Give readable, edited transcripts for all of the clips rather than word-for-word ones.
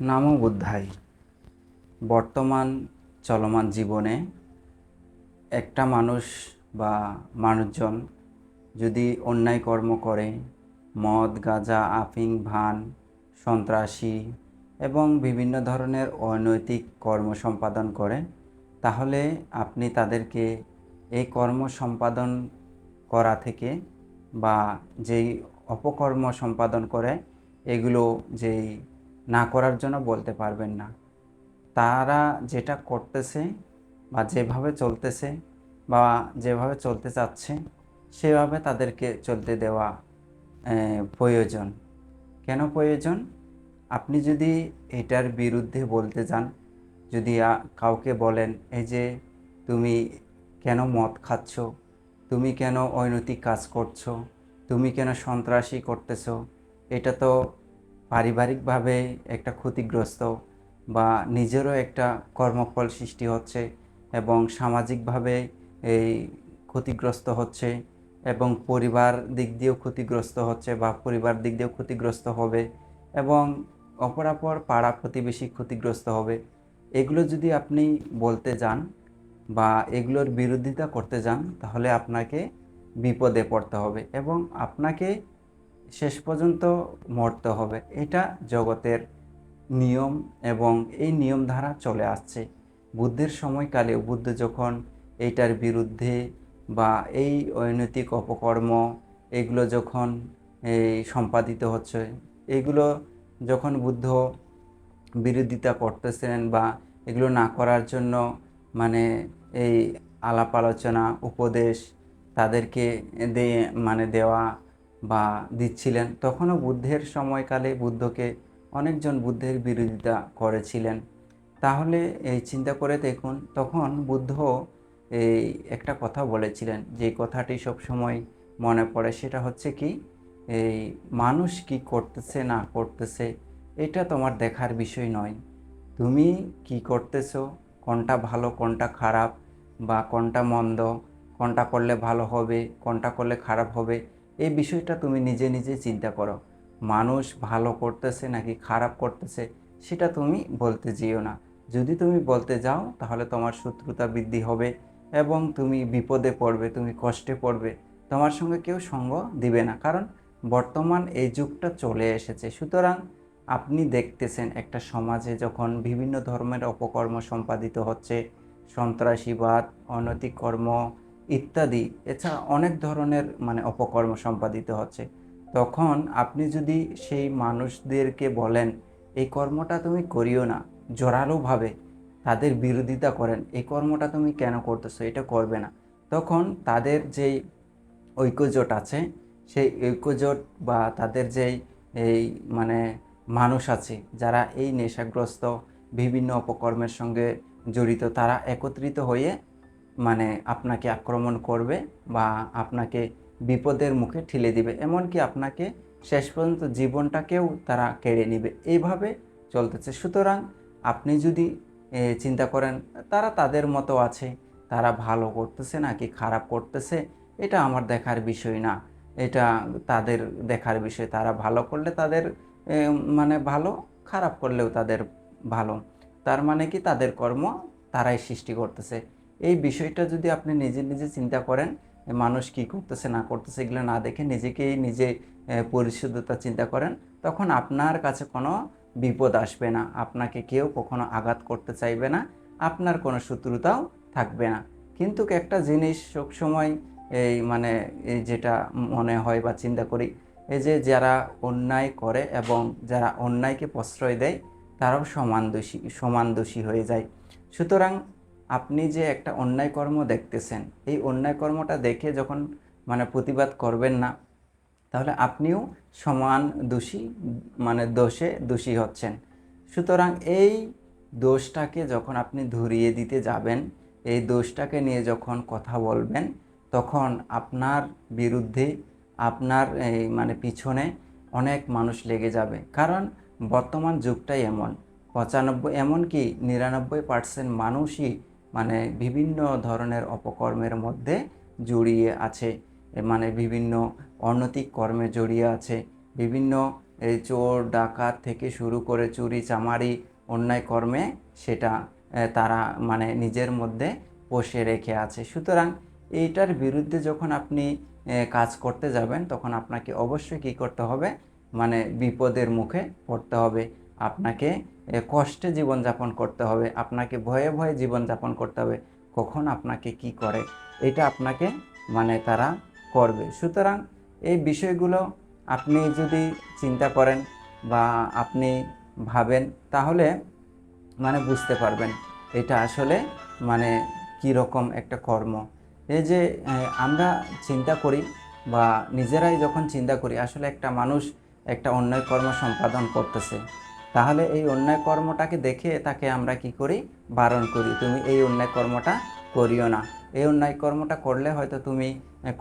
নামো বুদ্ধাই। বর্তমান চলমান জীবনে একটা মানুষ বা মানুষজন যদি অন্যায় কর্ম করে, মদ গাঁজা আফিং ভান সন্ত্রাসী এবং বিভিন্ন ধরনের অনৈতিক কর্ম সম্পাদন করে, তাহলে আপনি তাদেরকে এই কর্ম সম্পাদন করা থেকে বা যেই অপকর্ম সম্পাদন করে এগুলো যেই না করার জন্য বলতে পারবেন না। তারা যেটা করতেছে বা যেভাবে চলতেছে বা যেভাবে চলতে চাচ্ছে সেভাবে তাদেরকে চলতে দেওয়া প্রয়োজন। কেন প্রয়োজন? আপনি যদি এটার বিরুদ্ধে বলতে যান, যদি কাউকে বলেন এই যে তুমি কেন মদ খাচ্ছ, তুমি কেন অনৈতিক কাজ করছো, তুমি কেন সন্ত্রাসী করতেছো, এটা তো পারিবারিকভাবে একটা ক্ষতিগ্রস্ত বা নিজেরও একটা কর্মফল সৃষ্টি হচ্ছে এবং সামাজিকভাবে এই ক্ষতিগ্রস্ত হচ্ছে এবং পরিবার দিক দিয়েও ক্ষতিগ্রস্ত হচ্ছে বা পরিবার দিক দিয়েও ক্ষতিগ্রস্ত হবে এবং অপরাপর পাড়া প্রতিবেশী ক্ষতিগ্রস্ত হবে। এগুলো যদি আপনি বলতে যান বা এগুলোর বিরোধিতা করতে যান, তাহলে আপনাকে বিপদে পড়তে হবে এবং আপনাকে শেষ পর্যন্ত মরতে হবে। এটা জগতের নিয়ম এবং এই নিয়ম ধারা চলে আসছে। বুদ্ধের সময়কালেও বুদ্ধ যখন এইটার বিরুদ্ধে বা এই অনৈতিক অপকর্ম এগুলো যখন এই সম্পাদিত হচ্ছে, এগুলো যখন বুদ্ধ বিরোধিতা করতেছেন বা এগুলো না করার জন্য মানে এই আলাপ আলোচনা উপদেশ তাদেরকে দিয়ে দেওয়া বা দিচ্ছিলেন, তখনও বুদ্ধের সময়কালে বুদ্ধকে অনেকজন বুদ্ধের বিরোধিতা করেছিলেন। তাহলে এই চিন্তা করে দেখুন, তখন বুদ্ধ এই একটা কথা বলেছিলেন, যে কথাটি সবসময় মনে পড়ে, সেটা হচ্ছে কি, এই মানুষ কি করতেছে না করতেছে এটা তোমার দেখার বিষয় নয়। তুমি কি করতেছো, কোনটা ভালো কোনটা খারাপ বা কোনটা মন্দ, কোনটা করলে ভালো হবে কোনটা করলে খারাপ হবে, এই বিষয়টা তুমি নিজে নিজে চিন্তা করো। মানুষ ভালো করতেছে নাকি খারাপ করতেছে সেটা তুমি বলতে যেও না। যদি তুমি বলতে যাও তাহলে তোমার শত্রুতা বৃদ্ধি হবে এবং তুমি বিপদে পড়বে, তুমি কষ্টে পড়বে, তোমার সঙ্গে কেউ সঙ্গ দিবে না। কারণ বর্তমান এই যুগটা চলে এসেছে। সুতরাং আপনি দেখতেছেন একটা সমাজে যখন বিভিন্ন ধর্মের অপকর্ম সম্পাদিত হচ্ছে, সন্ত্রাসীবাদ, অনৈতিক কর্ম ইত্যাদি, এছাড়া অনেক ধরনের অপকর্ম সম্পাদিত হচ্ছে, তখন আপনি যদি সেই মানুষদেরকে বলেন এই কর্মটা তুমি করিও না, জোরালোভাবে তাদের বিরোধিতা করেন, এই কর্মটা তুমি কেন করতেছো, এটা করবে না, তখন তাদের যেই ঐক্যজোট আছে, সেই ঐক্যজোট বা তাদের যেই এই মানে মানুষ আছে যারা এই নেশাগ্রস্ত বিভিন্ন অপকর্মের সঙ্গে জড়িত, তারা একত্রিত হয়ে আপনাকে আক্রমণ করবে বা আপনাকে বিপদের মুখে ঠেলে দিবে, এমনকি আপনাকে শেষ পর্যন্ত জীবনটাকেও তারা কেড়ে নেবে। এইভাবে চলতেছে। সুতরাং আপনি যদি চিন্তা করেন তারা তাদের মতো আছে, তারা ভালো করতেছে নাকি খারাপ করতেছে এটা আমার দেখার বিষয় না, এটা তাদের দেখার বিষয়। তারা ভালো করলে তাদের ভালো, খারাপ করলেও তাদের ভালো। তার মানে কি, তাদের কর্ম তারাই সৃষ্টি করতেছে। এই বিষয়টা যদি আপনি নিজে নিজে চিন্তা করেন, মানুষ কি করতেছে না করতেছে এগুলো না দেখে নিজেকেই নিজে পরিশুদ্ধতা চিন্তা করেন, তখন আপনার কাছে কোনো বিপদ আসবে না, আপনাকে কেউ কখনো আঘাত করতে চাইবে না, আপনার কোনো শত্রুতাও থাকবে না। কিন্তু একটা জিনিস সবসময় এই এই যেটা মনে হয় বা চিন্তা করি, এই যে যারা অন্যায় করে এবং যারা অন্যায়কে প্রশ্রয় দেয় তারাও সমান দোষী হয়ে যায়। সুতরাং আপনি যে একটা অন্যায় কর্ম দেখতেছেন, এই অন্যায় কর্মটা দেখে যখন প্রতিবাদ করবেন না, তাহলে আপনিও সমান দোষী, দোষে দোষী হচ্ছেন। সুতরাং এই দোষটাকে যখন আপনি ধরিয়ে দিতে যাবেন, এই দোষটাকে নিয়ে যখন কথা বলবেন, তখন আপনার বিরুদ্ধে আপনার এই পিছনে অনেক মানুষ লেগে যাবে। কারণ বর্তমান যুগটাই এমন, 95 এমনকি 99% মানুষই বিভিন্ন ধরনের অপকর্মের মধ্যে জড়িয়ে আছে, বিভিন্ন অনৈতিক কর্মে জড়িয়ে আছে, বিভিন্ন এই চোর ডাকাত থেকে শুরু করে চুরি চামারি অন্যায় কর্মে সেটা তারা মানে নিজের মধ্যে পোষে রেখে আছে। সুতরাং এইটার বিরুদ্ধে যখন আপনি কাজ করতে যাবেন তখন আপনাকে অবশ্যই কী করতে হবে, মানে বিপদের মুখে পড়তে হবে, আপনাকে কষ্টে জীবনযাপন করতে হবে, আপনাকে ভয়ে ভয়ে জীবনযাপন করতে হবে। কখন আপনাকে কি করে এটা আপনাকে মানে তারা করবে। সুতরাং এই বিষয়গুলো আপনি যদি চিন্তা করেন বা আপনি ভাবেন তাহলে মানে বুঝতে পারবেন এটা আসলে মানে কীরকম একটা কর্ম। এই যে আমরা চিন্তা করি বা নিজেরাই যখন চিন্তা করি আসলে একটা মানুষ একটা অন্যায় কর্ম সম্পাদন করতেছে, তাহলে এই অন্যায় কর্মটাকে দেখে তাকে আমরা কি করি, বারণ করি, তুমি এই অন্যায় কর্মটা করিও না। এই অন্যায় কর্মটা করলে হয়তো তুমি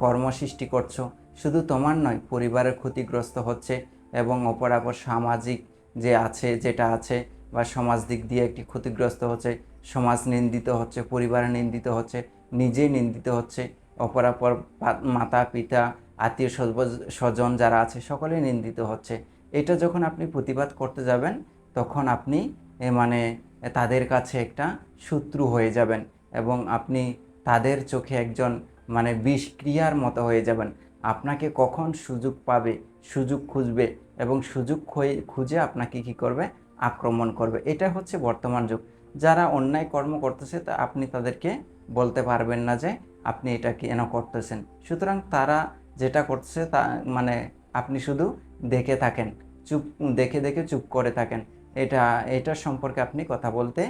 কর্ম সৃষ্টি করছো, শুধু তোমার নয় পরিবারের ক্ষতিগ্রস্ত হচ্ছে এবং অপরাপর সামাজিক যে আছে যেটা আছে বা সমাজ দিক দিয়ে একটি ক্ষতিগ্রস্ত হচ্ছে, সমাজ নিন্দিত হচ্ছে, পরিবার নিন্দিত হচ্ছে, নিজে নিন্দিত হচ্ছে, অপরাপর মাতা পিতা আত্মীয় স্বজন যারা আছে সকলে নিন্দিত হচ্ছে। এটা যখন আপনি প্রতিবাদ করতে যাবেন তখন আপনি মানে তাদের কাছে একটা শত্রু হয়ে যাবেন এবং আপনি তাদের চোখে একজন মানে বিষক্রিয়ার মতো হয়ে যাবেন। আপনাকে কখন সুযোগ পাবে, সুযোগ খুঁজবে এবং সুযোগ খুঁজে আপনাকে কি করবে, আক্রমণ করবে। এটা হচ্ছে বর্তমান যুগ। যারা অন্যায় কর্ম করতেছে তা আপনি তাদেরকে বলতে পারবেন না যে আপনি এটা কেন করতেছেন। সুতরাং তারা যেটা করছে তা মানে আপনি শুধু দেখে থাকেন, দেখে দেখে চুপ করে থাকেন। এটার সম্পর্কে আপনি কথা বলতে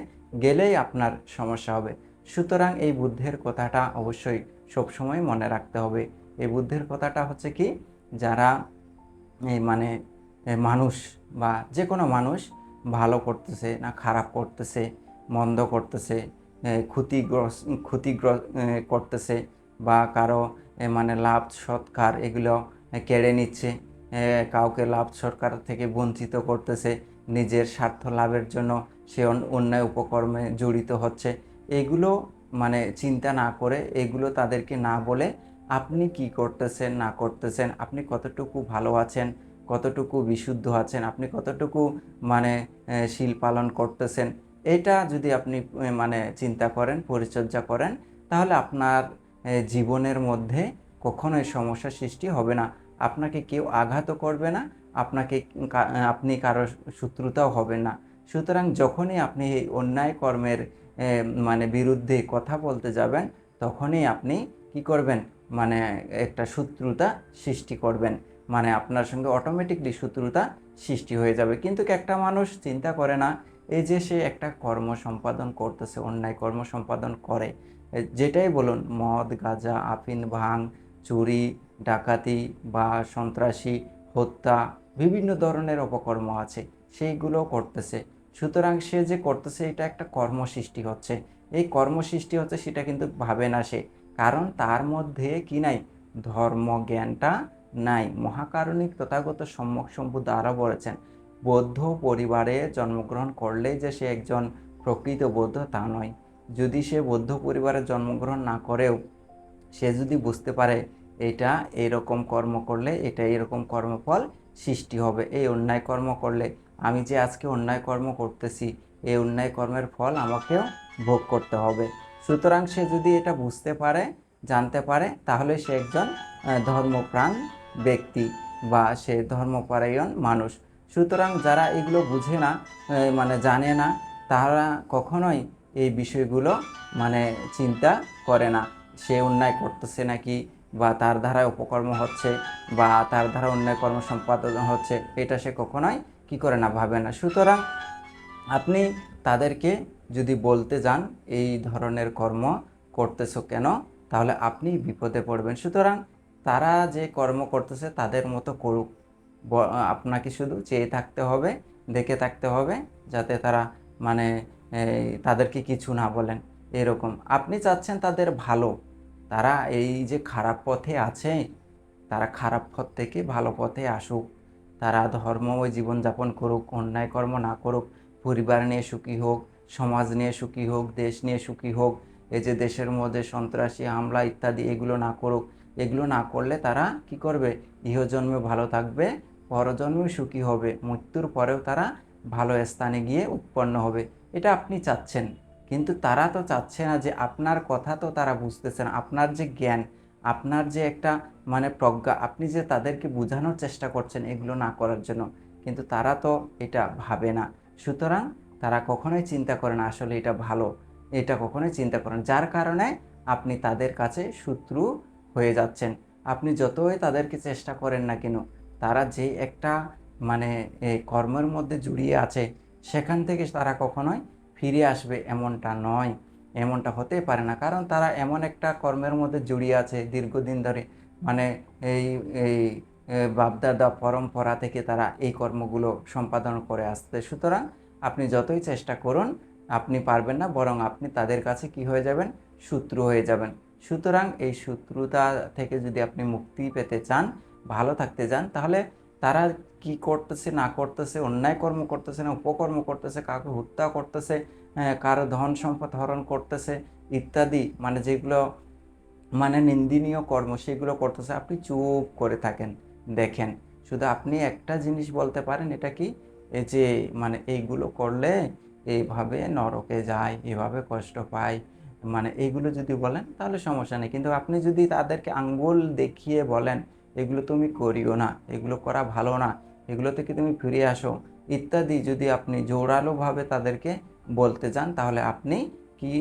গেলেই আপনার সমস্যা হবে। সুতরাং এই বুদ্ধের কথাটা অবশ্যই সবসময় মনে রাখতে হবে। এই বুদ্ধের কথাটা হচ্ছে কি, যারা এই মানে মানুষ বা যে কোনো মানুষ ভালো করতেছে না খারাপ করতেছে, মন্দ করতেছে, ক্ষতিগ্রস্ত করতেছে বা কারো মানে লাভ সৎকার এগুলো কেড়ে নিচ্ছে, কাউকে লাভ সৎকার থেকে বঞ্চিত করতেছে, নিজের স্বার্থ লাভের জন্য সে অন্যায় উপকর্মে জড়িত হচ্ছে, এগুলো মানে চিন্তা না করে, এগুলো তাদেরকে না বলে আপনি কি করতেছেন না করতেছেন, আপনি কতটুকু ভালো আছেন, কতটুকু বিশুদ্ধ আছেন, আপনি কতটুকু মানে শীল পালন করতেছেন, এটা যদি আপনি মানে চিন্তা করেন, পরিচর্যা করেন, তাহলে আপনার জীবনের মধ্যে কখনোই সমস্যার সৃষ্টি হবে না। আপনাকে কেউ আঘাতও করবে না, আপনি কারো শত্রুতাও হবেন না। সুতরাং যখনই আপনি এই অন্যায় কর্মের মানে বিরুদ্ধে কথা বলতে যাবেন তখনই আপনি কি করবেন, মানে একটা শত্রুতা সৃষ্টি করবেন, মানে আপনার সঙ্গে অটোমেটিকলি শত্রুতা সৃষ্টি হয়ে যাবে। কিন্তু একটা মানুষ চিন্তা করে না, এই যে সে একটা কর্ম সম্পাদন করতেছে, অন্যায় কর্ম সম্পাদন করে, যেটাই বলুন, মদ গাঁজা আফিন ভাং চুরি ডাকাতি বা সন্ত্রাসী হত্যা বিভিন্ন ধরনের অপকর্ম আছে, সেইগুলো করতেছে। সুতরাং সে যে করতেছে এটা একটা কর্ম সৃষ্টি হচ্ছে, এই কর্ম সৃষ্টি হচ্ছে সেটা কিন্তু ভাবে না সে, কারণ তার মধ্যে কি নাই, ধর্ম জ্ঞানটা নাই। মহাকারণিক তথাগত সম্যক সম্বুদ্ধ আরও বলেছেন, বৌদ্ধ পরিবারে জন্মগ্রহণ করলেই যে সে একজন প্রকৃত বৌদ্ধ তা নয়। যদি সে বৌদ্ধ পরিবারে জন্মগ্রহণ না করেও সে যদি বুঝতে পারে এটা এরকম কর্ম করলে এটা এরকম কর্মফল সৃষ্টি হবে, এই অন্যায় কর্ম করলে আমি যে আজকে অন্যায় কর্ম করতেছি এই অন্যায় কর্মের ফল আমাকেও ভোগ করতে হবে। সুতরাং সে যদি এটা বুঝতে পারে, জানতে পারে, তাহলে সে একজন ধর্মপ্রাণ ব্যক্তি বা সে ধর্মপরায়ণ মানুষ। সুতরাং যারা এগুলো বুঝে না, মানে জানে না, তারা কখনোই এই বিষয়গুলো মানে চিন্তা করে না, সে অন্যায় করতেছে নাকি বা তার দ্বারা উপকর্ম হচ্ছে বা তার দ্বারা অন্যায় কর্ম সম্পাদন হচ্ছে, এটা সে কখনোই কি করে না, ভাবে না। সুতরাং আপনি তাদেরকে যদি বলতে যান এই ধরনের কর্ম করতেছো কেন, তাহলে আপনি বিপদে পড়বেন। সুতরাং তারা যে কর্ম করতেছে তাদের মতো করুক, আপনাকে শুধু চেয়ে থাকতে হবে, দেখে থাকতে হবে, যাতে তারা মানে তাদেরকে কিছু না বলেন এরকম। আপনি চাচ্ছেন তাদের ভালো, তারা এই যে খারাপ পথে আছে, তারা খারাপ পথ থেকে ভালো পথে আসুক, তারা ধর্মময় জীবনযাপন করুক, অন্যায় কর্ম না করুক, পরিবার নিয়ে সুখী হোক, সমাজ নিয়ে সুখী হোক, দেশ নিয়ে সুখী হোক, এই যে দেশের মধ্যে সন্ত্রাসী হামলা ইত্যাদি এগুলো না করুক। এগুলো না করলে তারা কি করবে, ইহজন্মে ভালো থাকবে, পরজন্মে সুখী হবে, মৃত্যুর পরেও তারা ভালো স্থানে গিয়ে উৎপন্ন হবে। এটা আপনি চাচ্ছেন, কিন্তু তারা তো চাচ্ছে না, যে আপনার কথা তো তারা বুঝতেছে না। আপনার যে জ্ঞান, আপনার যে একটা প্রজ্ঞা, আপনি যে তাদেরকে বোঝানোর চেষ্টা করছেন এগুলো না করার জন্য, কিন্তু তারা তো এটা ভাবে না। সুতরাং তারা কখনোই চিন্তা করে না আসলে এটা ভালো, এটা কখনোই চিন্তা করেন, যার কারণে আপনি তাদের কাছে শত্রু হয়ে যাচ্ছেন। আপনি যতই তাদেরকে চেষ্টা করেন না কেন, তারা যে একটা এই কর্মের মধ্যে জড়িয়ে আছে, সেখান থেকে তারা কখনোই ফিরে আসবে এমনটা নয়, এমনটা হতেই পারে না। কারণ তারা এমন একটা কর্মের মধ্যে জড়িয়ে আছে দীর্ঘদিন ধরে, মানে এই এই বাপদাদা পরম্পরা থেকে তারা এই কর্মগুলো সম্পাদন করে আসছে। সুতরাং আপনি যতই চেষ্টা করুন, আপনি পারবেন না, বরং আপনি তাদের কাছে কি হয়ে যাবেন, শত্রু হয়ে যাবেন। সুতরাং এই শত্রুতা থেকে যদি আপনি মুক্তি পেতে চান, ভালো থাকতে চান, তাহলে তারা কি করতেছে না করতেছে, অন্যায় কর্ম করতেছে না উপকর্ম করতেছে, কাউকে হত্যা করতেছে, কারো ধন সম্পদ হরণ করতেছে ইত্যাদি, যেগুলো নিন্দনীয় কর্ম সেগুলো করতেছে, আপনি চুপ করে থাকেন, দেখেন। শুধু আপনি একটা জিনিস বলতে পারেন, এটা কি, এই যে এইগুলো করলে এইভাবে নরকে যায়, এভাবে কষ্ট পায়, এইগুলো যদি বলেন তাহলে সমস্যা নেই। কিন্তু আপনি যদি তাদেরকে আঙ্গুল দেখিয়ে বলেন এগুলো তুমি করিও না, এগুলো করা ভালো না, এগুলো থেকে তুমি ফিরে আসো ইত্যাদি, যদি আপনি জোরালোভাবে তাদেরকে বলতে যান, তাহলে আপনি কি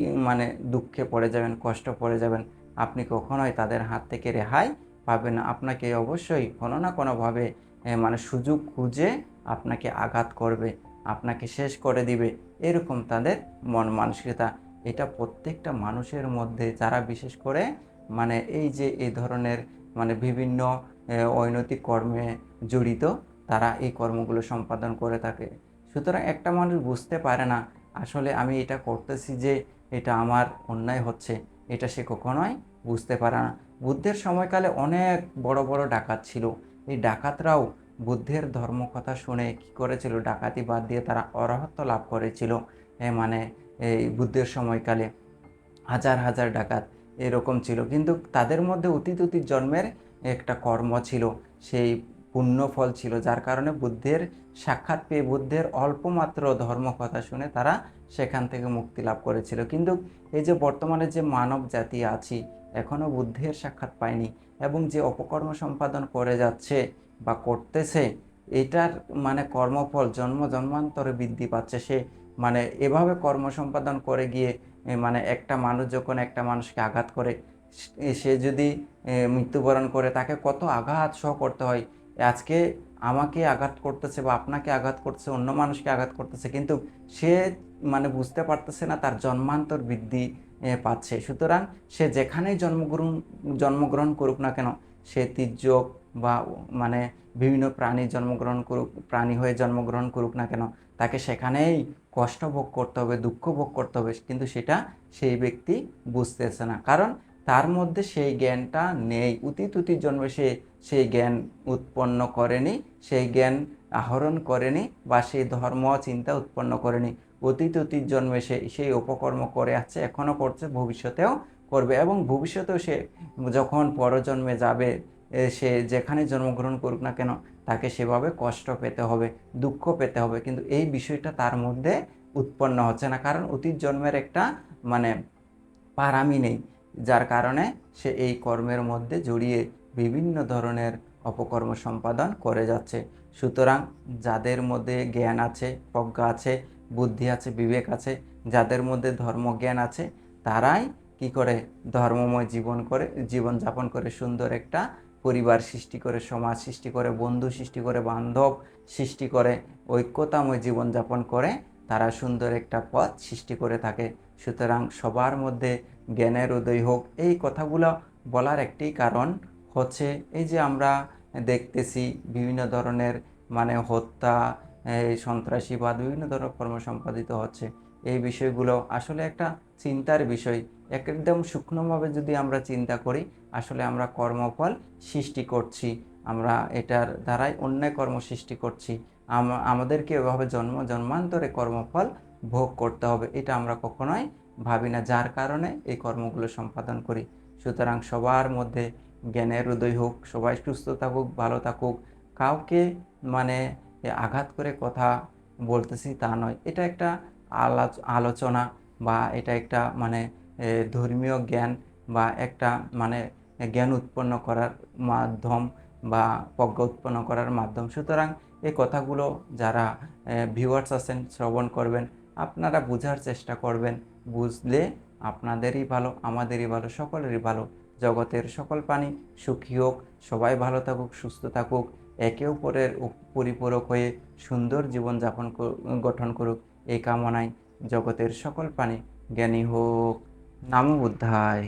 দুঃখে পড়ে যাবেন, কষ্ট পড়ে যাবেন। আপনি কখনোই তাদের হাত থেকে রেহাই পাবেন না। আপনাকে অবশ্যই কোনো না কোনোভাবে সুযোগ খুঁজে আপনাকে আঘাত করবে, আপনাকে শেষ করে দিবে, এরকম তাদের মন মানসিকতা। এটা প্রত্যেকটা মানুষের মধ্যে, যারা বিশেষ করে এই যে এই ধরনের বিভিন্ন অনৈতিক কর্মে জড়িত, তারা এই কর্মগুলো সম্পাদন করে থাকে। সুতরাং একটা মানুষ বুঝতে পারে না আসলে আমি এটা করতেছি যে এটা আমার অন্যায় হচ্ছে, এটা সে কখনোই বুঝতে পারে না। বুদ্ধের সময়কালে অনেক বড় বড় ডাকাত ছিল। এই ডাকাতরাও বুদ্ধের ধর্মকথা শুনে কী করেছিল, ডাকাতি বাদ দিয়ে তারা অরহত্ব লাভ করেছিল। এই বুদ্ধের সময়কালে হাজার হাজার ডাকাত এরকম ছিল, কিন্তু তাদের মধ্যে অতীত জন্মের একটা কর্ম ছিল, সেই পুণ্যফল ছিল, যার কারণে বুদ্ধের সাক্ষাৎ পেয়ে, বুদ্ধের অল্পমাত্র ধর্মকথা শুনে তারা সেখান থেকে মুক্তি লাভ করেছিল। কিন্তু এই যে বর্তমানে যে মানব জাতি আছি, এখনও বুদ্ধের সাক্ষাৎ পায়নি, এবং যে অপকর্ম সম্পাদন করে যাচ্ছে বা করতেছে, এটার কর্মফল জন্ম জন্মান্তরে বৃদ্ধি পাচ্ছে। সে এভাবে কর্ম সম্পাদন করে গিয়ে একটা মানুষ যখন একটা মানুষকে আঘাত করে, সে যদি মৃত্যুবরণ করে, তাকে কত আঘাত সহ করতে হয়। আজকে আমাকে আঘাত করতেছে বা আপনাকে আঘাত করতেছে, অন্য মানুষকে আঘাত করতেছে, কিন্তু সে বুঝতে পারতেছে না তার জন্মান্তর বৃদ্ধি পাচ্ছে। সুতরাং সে যেখানেই জন্মগ্রহণ করুক না কেন, সে তির্যক বা বিভিন্ন প্রাণী হয়ে জন্মগ্রহণ করুক না কেন, তাকে সেখানেই কষ্ট ভোগ করতে হবে, দুঃখ ভোগ করতে হবে, কিন্তু সেটা সেই ব্যক্তি বুঝতেছে না, কারণ তার মধ্যে সেই জ্ঞানটা নেই। অতীত জন্মে সে সেই জ্ঞান উৎপন্ন করেনি, সেই জ্ঞান আহরণ করেনি, বা সেই ধর্ম চিন্তা উৎপন্ন করেনি। অতীত জন্মে সে সেই উপকর্ম করে আসছে, এখনও করছে, ভবিষ্যতেও করবে, এবং ভবিষ্যতেও সে যখন পরজন্মে যাবে, সে যেখানে জন্মগ্রহণ করুক না কেন, তাকে সেভাবে কষ্ট পেতে হবে, দুঃখ পেতে হবে, কিন্তু এই বিষয়টা তার মধ্যে উৎপন্ন হচ্ছে না, কারণ অতীত জন্মের একটা পারামি নেই, যার কারণে সে এই কর্মের মধ্যে জড়িয়ে বিভিন্ন ধরনের অপকর্ম সম্পাদন করে যাচ্ছে। সুতরাং যাদের মধ্যে জ্ঞান আছে, প্রজ্ঞা আছে, বুদ্ধি আছে, বিবেক আছে, যাদের মধ্যে ধর্মজ্ঞান আছে, তারাই কি করে ধর্মময় জীবনযাপন করে, সুন্দর একটা পরিবার সৃষ্টি করে, সমাজ সৃষ্টি করে, বন্ধু সৃষ্টি করে, বান্ধব সৃষ্টি করে, ঐক্যতাময় জীবনযাপন করে, তারা সুন্দর একটা পথ সৃষ্টি করে থাকে। সুতরাং সবার মধ্যে জ্ঞানের উদয় হোক, এই কথাগুলো বলার একটি কারণ হচ্ছে, এই যে আমরা দেখতেছি বিভিন্ন ধরনের হত্যা, সন্ত্রাসীবাদ, বিভিন্ন ধরনের কর্ম সম্পাদিত হচ্ছে। এই বিষয়গুলো আসলে একটা চিন্তার বিষয়। একদম শুকনোভাবে যদি আমরা চিন্তা করি, আসলে আমরা কর্মফল সৃষ্টি করছি, আমরা এটার দ্বারাই অন্যায় কর্ম সৃষ্টি করছি। আমাদেরকে এভাবে জন্মান্তরে কর্মফল ভোগ করতে হবে, এটা আমরা কখনোই ভাবি না, যার কারণে এই কর্মগুলো সম্পাদন করি। সুতরাং সবার মধ্যে জ্ঞানের উদয় হোক, সবাই সুস্থ থাকুক, ভালো থাকুক, কাউকে মানে আঘাত করে কথা বলতেছি তা নয়। এটা একটা আলোচনা বা এটা একটা মানে ধর্মীয় জ্ঞান বা একটা মানে জ্ঞান উৎপন্ন করার মাধ্যম বা প্রজ্ঞা উৎপন্ন করার মাধ্যম। সুতরাং এই কথাগুলো যারা ভিউয়ার্স আছেন শ্রবণ করবেন, আপনারা বুঝার চেষ্টা করবেন। বুঝলে আপনাদেরই ভালো, আমাদেরই ভালো, সকলেরই ভালো। জগতের সকল প্রাণী সুখী হোক, সবাই ভালো থাকুক, সুস্থ থাকুক, একে অপরের পরিপূরক হয়ে সুন্দর জীবনযাপন গঠন করুক, এই কামনায় জগতের সকল প্রাণী জ্ঞানী হোক। নমো বুদ্ধায়।